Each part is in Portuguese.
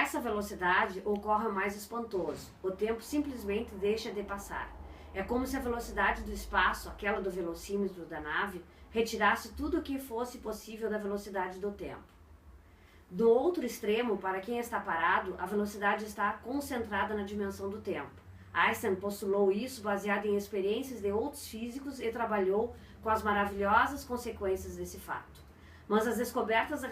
essa velocidade ocorre o mais espantoso. O tempo simplesmente deixa de passar. É como se a velocidade do espaço, aquela do velocímetro da nave, retirasse tudo o que fosse possível da velocidade do tempo. Do outro extremo, para quem está parado, a velocidade está concentrada na dimensão do tempo. Einstein postulou isso baseado em experiências de outros físicos e trabalhou com as maravilhosas consequências desse fato. Mas as descobertas da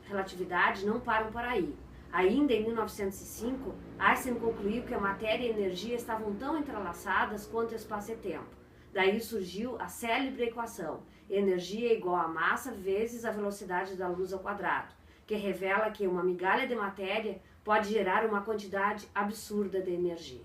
relatividade não param por aí. Ainda em 1905, Einstein concluiu que a matéria e a energia estavam tão entrelaçadas quanto espaço e tempo. Daí surgiu a célebre equação: energia igual a massa vezes a velocidade da luz ao quadrado, que revela que uma migalha de matéria pode gerar uma quantidade absurda de energia.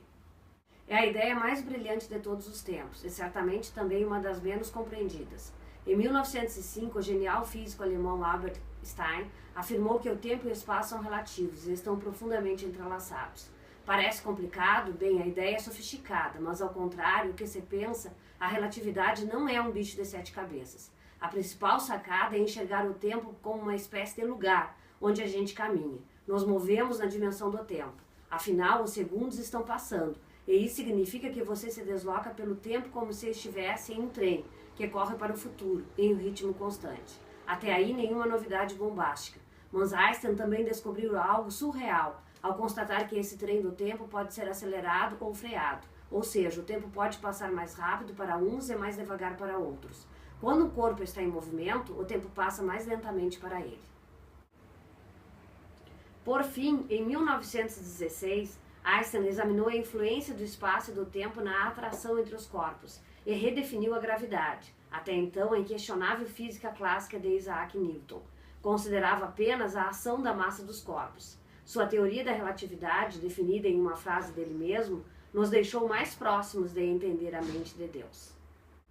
É a ideia mais brilhante de todos os tempos e certamente também uma das menos compreendidas. Em 1905, o genial físico alemão Albert Einstein afirmou que o tempo e o espaço são relativos e estão profundamente entrelaçados. Parece complicado? Bem, a ideia é sofisticada, mas ao contrário do que se pensa, a relatividade não é um bicho de 7 cabeças. A principal sacada é enxergar o tempo como uma espécie de lugar onde a gente caminha. Nos movemos na dimensão do tempo. Afinal, os segundos estão passando, e isso significa que você se desloca pelo tempo como se estivesse em um trem, que corre para o futuro, em um ritmo constante. Até aí, nenhuma novidade bombástica. Mas Einstein também descobriu algo surreal, ao constatar que esse trem do tempo pode ser acelerado ou freado. Ou seja, o tempo pode passar mais rápido para uns e mais devagar para outros. Quando o corpo está em movimento, o tempo passa mais lentamente para ele. Por fim, em 1916, Einstein examinou a influência do espaço e do tempo na atração entre os corpos e redefiniu a gravidade, até então a inquestionável física clássica de Isaac Newton. Considerava apenas a ação da massa dos corpos. Sua teoria da relatividade, definida em uma frase dele mesmo, nos deixou mais próximos de entender a mente de Deus.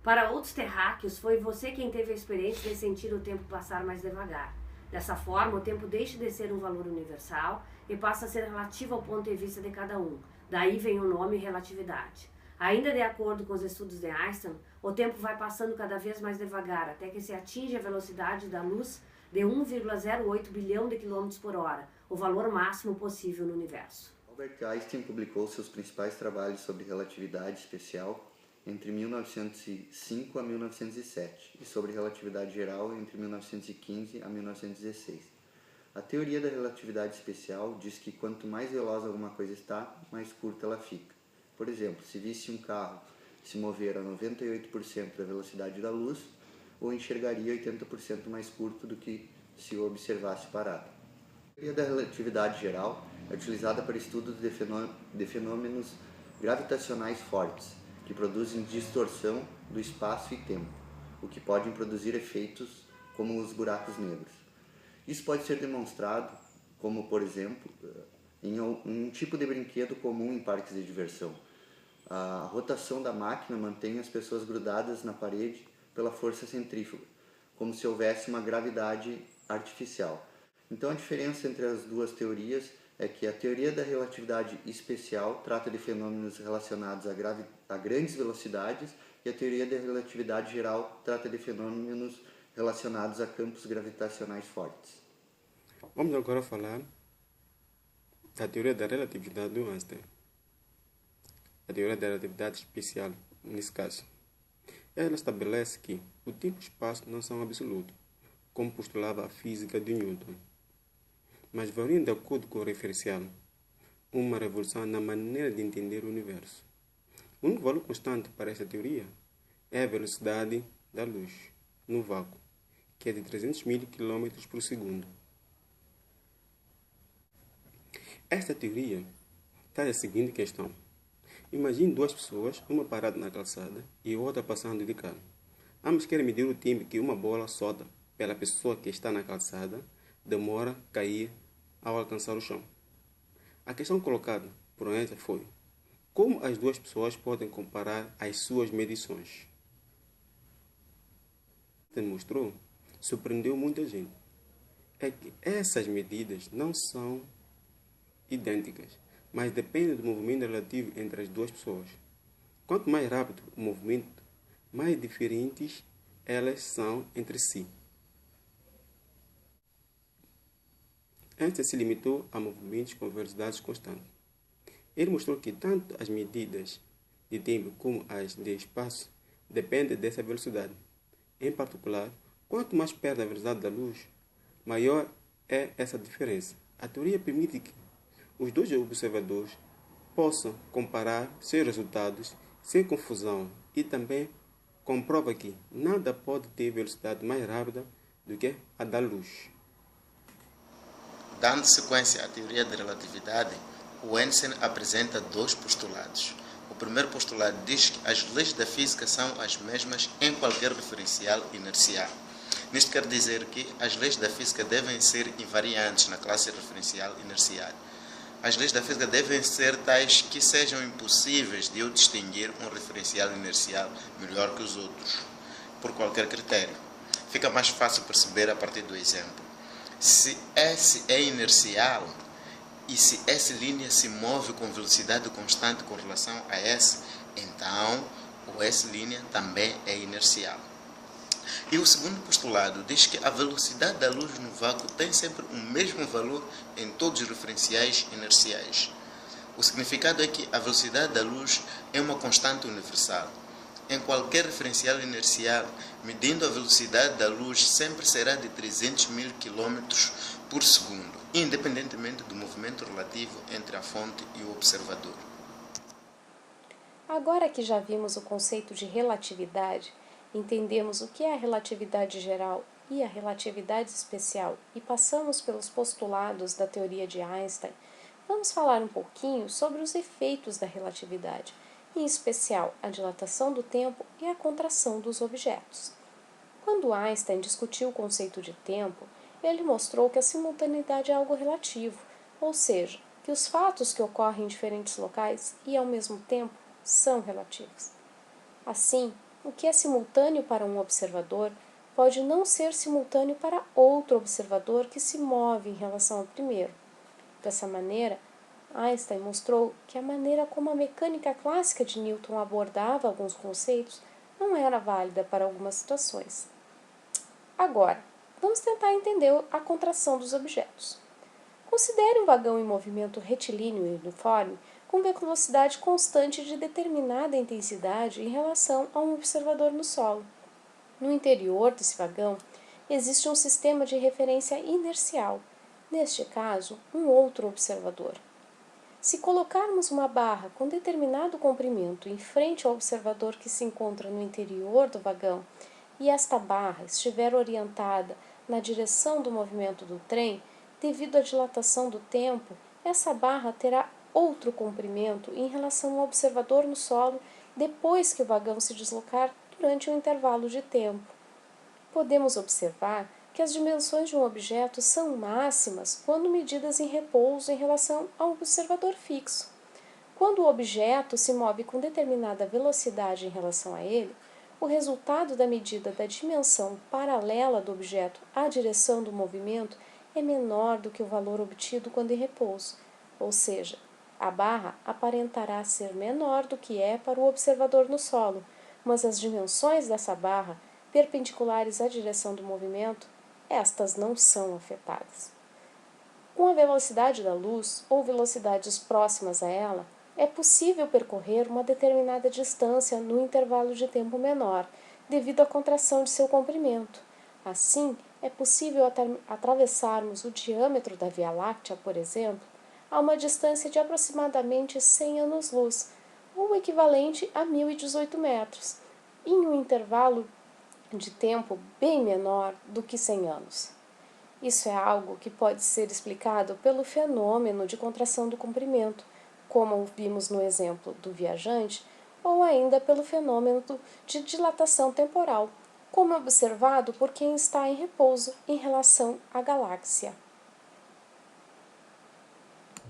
Para outros terráqueos, foi você quem teve a experiência de sentir o tempo passar mais devagar. Dessa forma, o tempo deixa de ser um valor universal e passa a ser relativo ao ponto de vista de cada um. Daí vem o nome relatividade. Ainda de acordo com os estudos de Einstein, o tempo vai passando cada vez mais devagar, até que se atinge a velocidade da luz de 1,08 bilhão de quilômetros por hora, o valor máximo possível no universo. Albert Einstein publicou seus principais trabalhos sobre relatividade especial entre 1905 a 1907 e sobre relatividade geral entre 1915 a 1916. A teoria da relatividade especial diz que quanto mais veloz alguma coisa está, mais curta ela fica. Por exemplo, se visse um carro se mover a 98% da velocidade da luz, o enxergaria 80% mais curto do que se o observasse parado. A teoria da relatividade geral é utilizada para estudos de fenômenos gravitacionais fortes, que produzem distorção do espaço e tempo, o que podem produzir efeitos como os buracos negros. Isso pode ser demonstrado como, por exemplo, em um tipo de brinquedo comum em parques de diversão. A rotação da máquina mantém as pessoas grudadas na parede pela força centrífuga, como se houvesse uma gravidade artificial. Então a diferença entre as duas teorias é que a teoria da relatividade especial trata de fenômenos relacionados a grandes velocidades e a teoria da relatividade geral trata de fenômenos relacionados a campos gravitacionais fortes. Vamos agora falar da teoria da relatividade do Einstein. A teoria da relatividade especial, nesse caso, ela estabelece que o tempo e o espaço não são absolutos, como postulava a física de Newton, mas variam de acordo com o referencial, uma revolução na maneira de entender o universo. O único valor constante para esta teoria é a velocidade da luz no vácuo, que é de 300 mil km por segundo. Esta teoria traz a seguinte questão. Imagine duas pessoas, uma parada na calçada e outra passando de carro. Ambas querem medir o tempo que uma bola solta pela pessoa que está na calçada demora a cair ao alcançar o chão. A questão colocada por Einstein foi: como as duas pessoas podem comparar as suas medições? Demonstrou, surpreendeu muita gente, é que essas medidas não são idênticas, mas dependem do movimento relativo entre as duas pessoas. Quanto mais rápido o movimento, mais diferentes elas são entre si. Einstein se limitou a movimentos com velocidades constantes. Ele mostrou que tanto as medidas de tempo como as de espaço dependem dessa velocidade. Em particular, quanto mais perto da velocidade da luz, maior é essa diferença. A teoria permite que os dois observadores possam comparar seus resultados sem confusão e também comprova que nada pode ter velocidade mais rápida do que a da luz. Dando sequência à teoria da relatividade, o Einstein apresenta dois postulados. O primeiro postulado diz que as leis da física são as mesmas em qualquer referencial inercial. Isto quer dizer que as leis da física devem ser invariantes na classe referencial inercial. As leis da física devem ser tais que sejam impossíveis de eu distinguir um referencial inercial melhor que os outros, por qualquer critério. Fica mais fácil perceber a partir do exemplo. Se S é inercial e se S' se move com velocidade constante com relação a S, então o S' também é inercial. E o segundo postulado diz que a velocidade da luz no vácuo tem sempre o mesmo valor em todos os referenciais inerciais. O significado é que a velocidade da luz é uma constante universal. Em qualquer referencial inercial, medindo a velocidade da luz sempre será de 300.000 km por segundo, independentemente do movimento relativo entre a fonte e o observador. Agora que já vimos o conceito de relatividade, entendemos o que é a relatividade geral e a relatividade especial e passamos pelos postulados da teoria de Einstein, vamos falar um pouquinho sobre os efeitos da relatividade, em especial a dilatação do tempo e a contração dos objetos. Quando Einstein discutiu o conceito de tempo, ele mostrou que a simultaneidade é algo relativo, ou seja, que os fatos que ocorrem em diferentes locais e ao mesmo tempo são relativos. Assim, o que é simultâneo para um observador pode não ser simultâneo para outro observador que se move em relação ao primeiro. Dessa maneira, Einstein mostrou que a maneira como a mecânica clássica de Newton abordava alguns conceitos não era válida para algumas situações. Agora, vamos tentar entender a contração dos objetos. Considere um vagão em movimento retilíneo e uniforme com velocidade constante de determinada intensidade em relação a um observador no solo. No interior desse vagão existe um sistema de referência inercial, neste caso, um outro observador. Se colocarmos uma barra com determinado comprimento em frente ao observador que se encontra no interior do vagão e esta barra estiver orientada na direção do movimento do trem, devido à dilatação do tempo, essa barra terá outro comprimento em relação ao observador no solo depois que o vagão se deslocar durante um intervalo de tempo. Podemos observar que as dimensões de um objeto são máximas quando medidas em repouso em relação ao observador fixo. Quando o objeto se move com determinada velocidade em relação a ele, o resultado da medida da dimensão paralela do objeto à direção do movimento é menor do que o valor obtido quando em repouso, ou seja, a barra aparentará ser menor do que é para o observador no solo, mas as dimensões dessa barra, perpendiculares à direção do movimento, estas não são afetadas. Com a velocidade da luz ou velocidades próximas a ela, é possível percorrer uma determinada distância no intervalo de tempo menor, devido à contração de seu comprimento. Assim, é possível atravessarmos o diâmetro da Via Láctea, por exemplo, a uma distância de aproximadamente 100 anos-luz, ou equivalente a 1.018 metros, em um intervalo de tempo bem menor do que 100 anos. Isso é algo que pode ser explicado pelo fenômeno de contração do comprimento, como vimos no exemplo do viajante, ou ainda pelo fenômeno de dilatação temporal, como observado por quem está em repouso em relação à galáxia.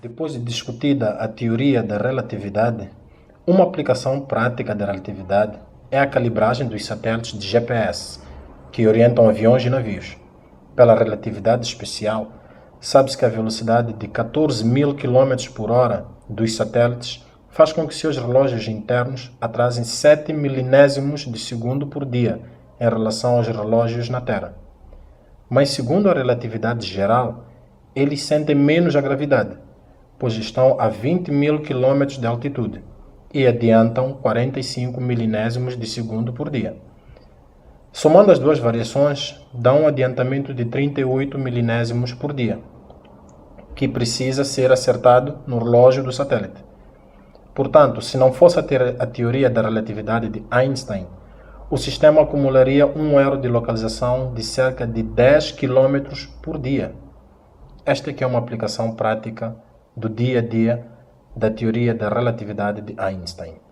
Depois de discutida a teoria da relatividade, uma aplicação prática da relatividade é a calibragem dos satélites de GPS, que orientam aviões e navios. Pela relatividade especial, sabe-se que a velocidade de 14.000 km por hora dos satélites faz com que seus relógios internos atrasem 7 milésimos de segundo por dia em relação aos relógios na Terra. Mas, segundo a relatividade geral, eles sentem menos a gravidade, pois estão a 20.000 km de altitude e adiantam 45 milésimos de segundo por dia. Somando as duas variações, dá um adiantamento de 38 milésimos por dia, que precisa ser acertado no relógio do satélite. Portanto, se não fosse a teoria da relatividade de Einstein, o sistema acumularia um erro de localização de cerca de 10 km por dia. Esta que é uma aplicação prática do dia a dia da teoria da relatividade de Einstein.